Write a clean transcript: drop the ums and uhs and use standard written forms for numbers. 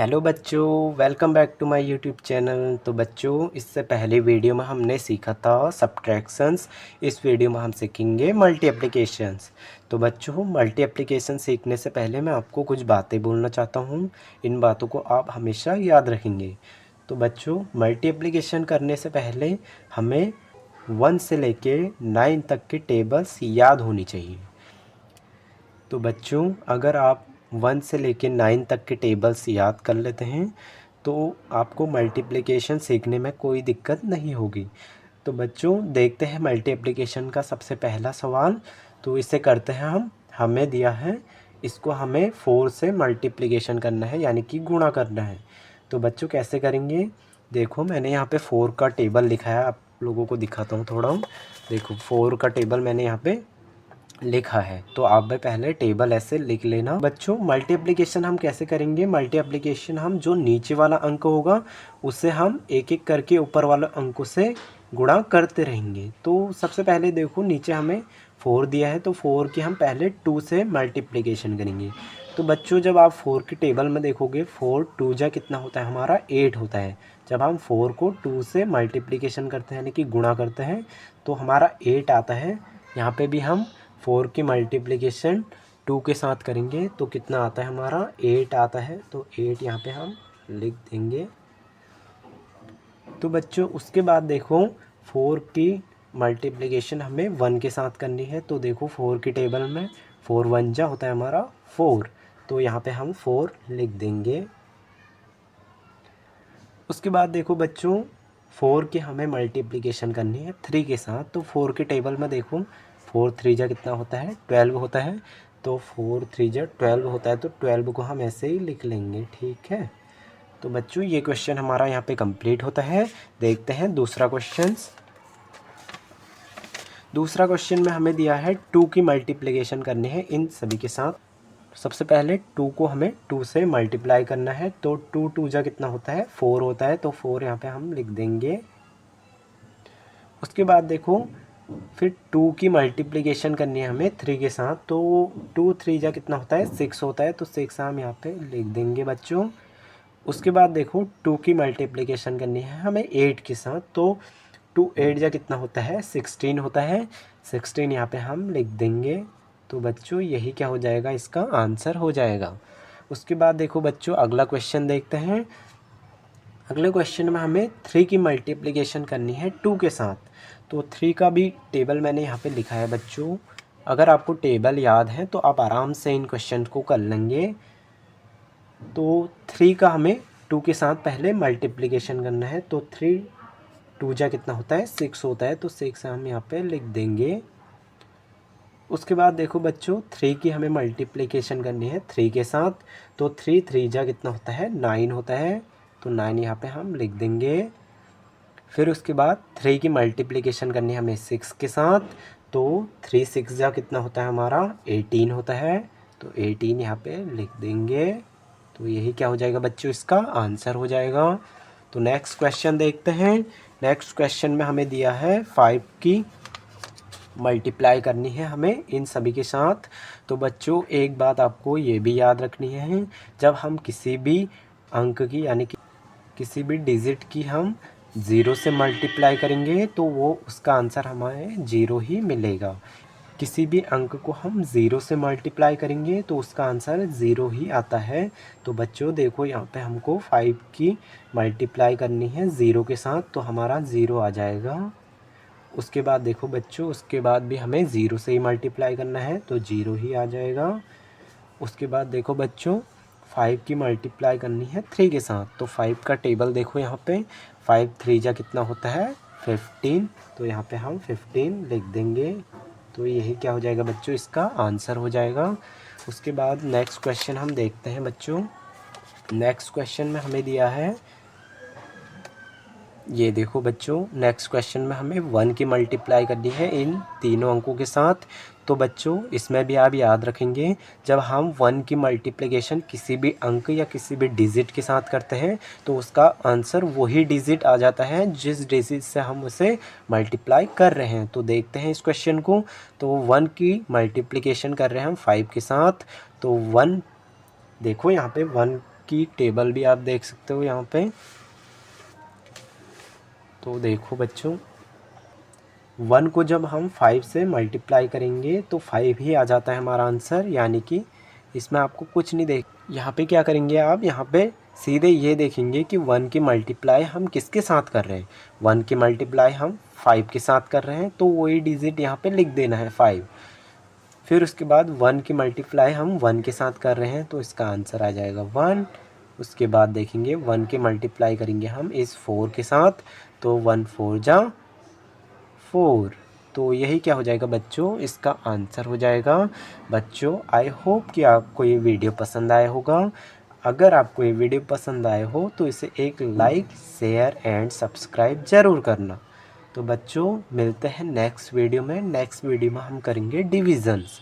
Hello बच्चों, welcome back to my YouTube channel. तो बच्चों, इससे पहले वीडियो में हमने सीखा था सब्ट्रैक्शंस। इस वीडियो में हम सीखेंगे मल्टी एप्लीकेशंस। तो बच्चों, मल्टी एप्लीकेशन सीखने से पहले मैं आपको कुछ बातें बोलना चाहता हूँ। इन बातों को आप हमेशा याद रखेंगे। तो बच्चों, मल्टी एप्लीकेशन करने से पहले हमें 1 से लेके 9 तक के टेबल्स याद होनी चाहिए। तो बच्चों, अगर आप 1 से लेकर 9 तक के टेबल्स याद कर लेते हैं तो आपको मल्टीप्लिकेशन सीखने में कोई दिक्कत नहीं होगी। तो बच्चों, देखते हैं मल्टीप्लिकेशन का सबसे पहला सवाल। तो इसे करते हैं हमें दिया है, इसको हमें 4 से मल्टीप्लिकेशन करना है, यानी कि गुणा करना है। तो बच्चों, कैसे करेंगे? देखो, मैंने यहाँ पे 4 का टेबल लिखा है, आप लोगों को दिखाता हूँ थोड़ा। देखो, 4 का टेबल मैंने यहाँ पे लिखा है। तो आप भी पहले टेबल ऐसे लिख लेना। बच्चों, मल्टीप्लिकेशन हम कैसे करेंगे? मल्टीप्लिकेशन हम जो नीचे वाला अंक होगा उससे हम एक एक करके ऊपर वाले अंकों से गुणा करते रहेंगे। तो सबसे पहले देखो, नीचे हमें 4 दिया है, तो 4 की हम पहले 2 से मल्टीप्लिकेशन करेंगे। तो बच्चों, जब आप 4 के टेबल में देखोगे, 4 2 जा कितना होता है हमारा? 8 होता है। जब हम 4 को 2 से मल्टीप्लिकेशन करते हैं, यानी कि गुणा करते हैं, तो हमारा 8 आता है। यहाँ पे भी हम 4 की मल्टीप्लिकेशन 2 के साथ करेंगे तो कितना आता है हमारा? 8 आता है। तो 8 यहाँ पे हम लिख देंगे। तो बच्चों, उसके बाद देखो, 4 की मल्टीप्लिकेशन हमें 1 के साथ करनी है। तो देखो, 4 की टेबल में 4 1 जा होता है हमारा 4। तो यहाँ पे हम 4 लिख देंगे। उसके बाद देखो बच्चों, 4 की हमें मल्टीप्लिकेशन करनी है 3 के साथ। तो 4 के टेबल में देखो, 4 3 जा कितना होता है? 12 होता है। तो 4 3 जा 12 होता है। तो 12 को हम ऐसे ही लिख लेंगे, ठीक है। तो बच्चों, ये क्वेश्चन हमारा यहाँ पे कंप्लीट होता है। देखते हैं दूसरा क्वेश्चन। दूसरा क्वेश्चन में हमें दिया है 2 की मल्टीप्लिकेशन करनी है इन सभी के साथ। सबसे पहले 2 को हमें 2 से मल्टीप्लाई करना है। तो 2 2 जा कितना होता है? 4 होता है। तो 4 यहाँ पे हम लिख देंगे। उसके बाद देखो, फिर 2 की मल्टीप्लिकेशन करनी है हमें 3 के साथ। तो 2 3 जा कितना होता है? 6 होता है। तो 6 हम यहाँ पे लिख देंगे बच्चों। उसके बाद देखो, 2 की मल्टीप्लिकेशन करनी है हमें 8 के साथ। तो 2 8 जा कितना होता है? 16 होता है। 16 यहाँ पे हम लिख देंगे। तो बच्चों, यही क्या हो जाएगा? इसका आंसर हो जाएगा। उसके बाद देखो बच्चों, अगला क्वेश्चन देखते हैं। अगले क्वेश्चन में हमें 3 की मल्टीप्लिकेशन करनी है 2 के साथ। तो 3 का भी टेबल मैंने यहाँ पे लिखा है बच्चों। अगर आपको टेबल याद है तो आप आराम से इन क्वेश्चन को कर लेंगे। तो 3 का हमें 2 के साथ पहले मल्टीप्लिकेशन करना है। तो 3 2 जा कितना होता है? 6 होता है। तो 6 हम यहाँ पे लिख देंगे। उसके बाद देखो बच्चों, 3 की हमें मल्टीप्लिकेशन करनी है 3 के साथ। तो 3 3 जा कितना होता है? 9 होता है। तो 9 यहाँ पे हम लिख देंगे। फिर उसके बाद 3 की मल्टीप्लिकेशन करनी है हमें 6 के साथ। तो 3 6 जा कितना होता है हमारा? 18 होता है। तो 18 यहाँ पे लिख देंगे। तो यही क्या हो जाएगा बच्चों? इसका आंसर हो जाएगा। तो नेक्स्ट क्वेश्चन देखते हैं। नेक्स्ट क्वेश्चन में हमें दिया है 5 की मल्टीप्लाई करनी है हमें इन सभी के साथ। तो बच्चों, एक बात आपको ये भी याद रखनी है, जब हम किसी भी अंक की, यानी कि किसी भी डिजिट की हम 0 से मल्टीप्लाई करेंगे तो वो उसका आंसर हमें 0 ही मिलेगा। किसी भी अंक को हम 0 से मल्टीप्लाई करेंगे तो उसका आंसर 0 ही आता है। तो बच्चों देखो, यहाँ पे हमको 5 की मल्टीप्लाई करनी है 0 के साथ, तो हमारा 0 आ जाएगा। उसके बाद देखो बच्चों, उसके बाद भी हमें 0 से ही मल्टीप्लाई करना है तो 0 ही आ जाएगा। उसके बाद देखो बच्चों, 5 की मल्टीप्लाई करनी है 3 के साथ। तो 5 का टेबल देखो यहाँ पे, 5 3 जा कितना होता है? 15। तो यहाँ पे हम 15 लिख देंगे। तो यही क्या हो जाएगा बच्चों? इसका आंसर हो जाएगा। उसके बाद नेक्स्ट क्वेश्चन हम देखते हैं बच्चों। नेक्स्ट क्वेश्चन में हमें दिया है, ये देखो बच्चों, नेक्स्ट क्वेश्चन में हमें 1 की मल्टीप्लाई करनी है इन तीनों अंकों के साथ। तो बच्चों, इसमें भी आप याद रखेंगे, जब हम 1 की मल्टीप्लिकेशन किसी भी अंक या किसी भी डिजिट के साथ करते हैं तो उसका आंसर वही डिजिट आ जाता है जिस डिजिट से हम उसे मल्टीप्लाई कर रहे हैं। तो देखते हैं इस क्वेश्चन को। तो 1 की मल्टीप्लिकेशन कर रहे हैं हम 5 के साथ। तो 1, देखो यहाँ पे 1 इसकी टेबल भी आप देख सकते हो यहाँ पे। तो देखो बच्चों, 1 को जब हम 5 से मल्टीप्लाई करेंगे तो 5 ही आ जाता है हमारा आंसर, यानी कि इसमें आपको कुछ नहीं देख। यहाँ पे क्या करेंगे आप, यहाँ पे सीधे ये देखेंगे कि 1 की मल्टीप्लाई हम किसके साथ कर रहे हैं। 1 की मल्टीप्लाई हम 5 के साथ कर रहे हैं, तो वही डिजिट यहाँ पे लिख देना है 5। फिर उसके बाद 1 की मल्टीप्लाई हम 1 के साथ कर रहे हैं, तो इसका आंसर आ जाएगा 1। उसके बाद देखेंगे 1 की मल्टीप्लाई करेंगे हम इस 4 के साथ, तो 1 4 जा 4। तो यही क्या हो जाएगा बच्चों, इसका आंसर हो जाएगा। बच्चों आई होप कि आपको ये वीडियो पसंद आया होगा। अगर आपको ये वीडियो पसंद आए हो तो इसे एक लाइक, शेयर एंड सब्सक्राइब ज़रूर करना। तो बच्चों मिलते हैं नेक्स्ट वीडियो में। नेक्स्ट वीडियो में हम करेंगे डिविज़न्स।